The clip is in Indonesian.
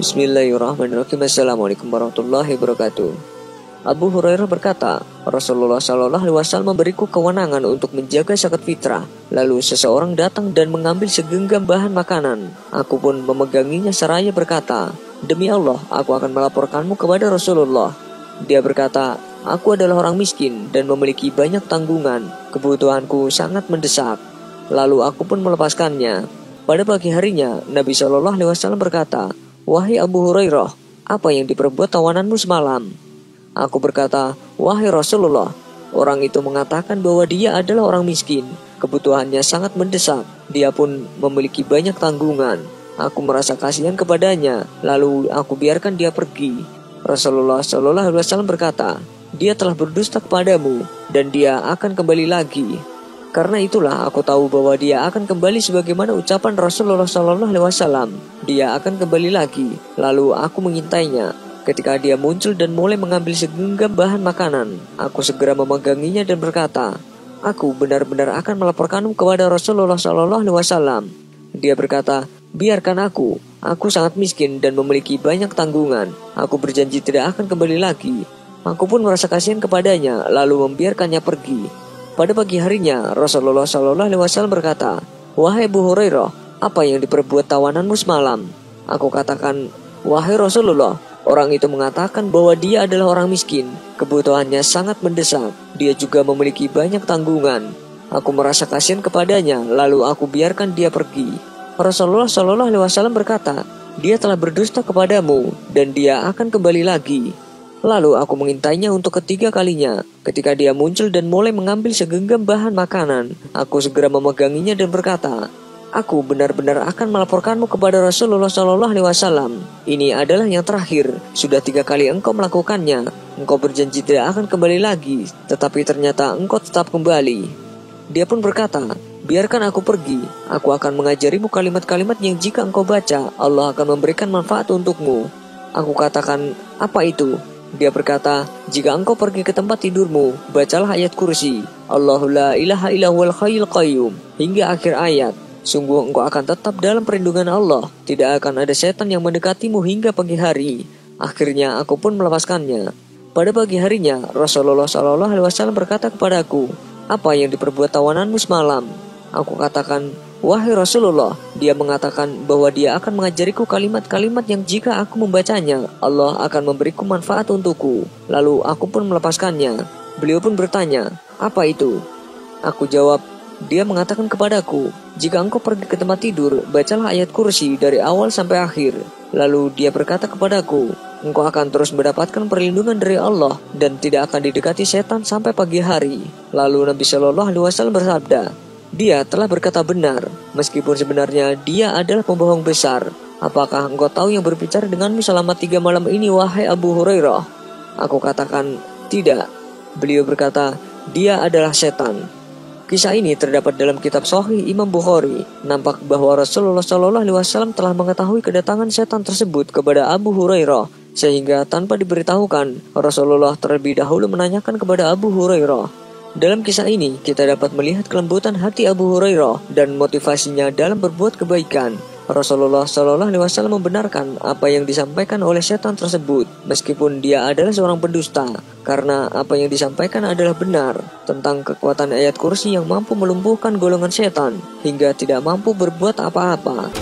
Bismillahirrahmanirrahim. Assalamualaikum warahmatullahi wabarakatuh. Abu Hurairah berkata, Rasulullah Shallallahu Alaihi Wasallam memberiku kewenangan untuk menjaga zakat fitrah. Lalu seseorang datang dan mengambil segenggam bahan makanan. Aku pun memeganginya seraya berkata, demi Allah, aku akan melaporkanmu kepada Rasulullah. Dia berkata, aku adalah orang miskin dan memiliki banyak tanggungan. Kebutuhanku sangat mendesak. Lalu aku pun melepaskannya. Pada pagi harinya, Nabi Shallallahu Alaihi Wasallam berkata, wahai Abu Hurairah, apa yang diperbuat tawananmu semalam? Aku berkata, wahai Rasulullah, orang itu mengatakan bahwa dia adalah orang miskin. Kebutuhannya sangat mendesak. Dia pun memiliki banyak tanggungan. Aku merasa kasihan kepadanya, lalu aku biarkan dia pergi. Rasulullah Shallallahu Alaihi Wasallam berkata, dia telah berdusta kepadamu dan dia akan kembali lagi. Karena itulah aku tahu bahwa dia akan kembali sebagaimana ucapan Rasulullah Shallallahu Alaihi Wasallam. Dia akan kembali lagi. Lalu aku mengintainya. Ketika dia muncul dan mulai mengambil segenggam bahan makanan, aku segera memeganginya dan berkata, aku benar-benar akan melaporkanmu kepada Rasulullah Shallallahu Alaihi Wasallam. Dia berkata, biarkan aku sangat miskin dan memiliki banyak tanggungan. Aku berjanji tidak akan kembali lagi. Aku pun merasa kasihan kepadanya, lalu membiarkannya pergi. Pada pagi harinya, Rasulullah Shallallahu Alaihi Wasallam berkata, wahai Abu Hurairah, apa yang diperbuat tawananmu semalam? Aku katakan, wahai Rasulullah, orang itu mengatakan bahwa dia adalah orang miskin. Kebutuhannya sangat mendesak. Dia juga memiliki banyak tanggungan. Aku merasa kasihan kepadanya, lalu aku biarkan dia pergi. Rasulullah Shallallahu Alaihi Wasallam berkata, dia telah berdusta kepadamu dan dia akan kembali lagi. Lalu aku mengintainya untuk ketiga kalinya. Ketika dia muncul dan mulai mengambil segenggam bahan makanan, aku segera memeganginya dan berkata, aku benar-benar akan melaporkanmu kepada Rasulullah Shallallahu Alaihi Wasallam. Ini adalah yang terakhir. Sudah 3 kali engkau melakukannya. Engkau berjanji tidak akan kembali lagi, tetapi ternyata engkau tetap kembali. Dia pun berkata, biarkan aku pergi. Aku akan mengajarimu kalimat-kalimat yang jika engkau baca, Allah akan memberikan manfaat untukmu. Aku katakan, apa itu? Dia berkata, jika engkau pergi ke tempat tidurmu, bacalah ayat kursi, Allahu la ilaha illa huwal hayyul qayyum, hingga akhir ayat. Sungguh engkau akan tetap dalam perlindungan Allah. Tidak akan ada setan yang mendekatimu hingga pagi hari. Akhirnya aku pun melepaskannya. Pada pagi harinya, Rasulullah Shallallahu Alaihi Wasallam berkata kepadaku, apa yang diperbuat tawananmu semalam? Aku katakan, wahai Rasulullah, dia mengatakan bahwa dia akan mengajariku kalimat-kalimat yang jika aku membacanya, Allah akan memberiku manfaat untukku. Lalu aku pun melepaskannya. Beliau pun bertanya, apa itu? Aku jawab, dia mengatakan kepadaku, jika engkau pergi ke tempat tidur, bacalah ayat kursi dari awal sampai akhir. Lalu dia berkata kepadaku, engkau akan terus mendapatkan perlindungan dari Allah dan tidak akan didekati setan sampai pagi hari. Lalu Nabi Shallallahu Alaihi Wasallam bersabda, dia telah berkata benar, meskipun sebenarnya dia adalah pembohong besar. Apakah engkau tahu yang berbicara denganmu selama 3 malam ini, wahai Abu Hurairah? Aku katakan, tidak. Beliau berkata, dia adalah setan. Kisah ini terdapat dalam kitab Sahih Imam Bukhari. Nampak bahwa Rasulullah Shallallahu Alaihi Wasallam telah mengetahui kedatangan setan tersebut kepada Abu Hurairah, sehingga tanpa diberitahukan, Rasulullah terlebih dahulu menanyakan kepada Abu Hurairah. Dalam kisah ini, kita dapat melihat kelembutan hati Abu Hurairah dan motivasinya dalam berbuat kebaikan. Rasulullah Shallallahu Alaihi Wasallam membenarkan apa yang disampaikan oleh setan tersebut, meskipun dia adalah seorang pendusta, karena apa yang disampaikan adalah benar tentang kekuatan ayat kursi yang mampu melumpuhkan golongan setan hingga tidak mampu berbuat apa-apa.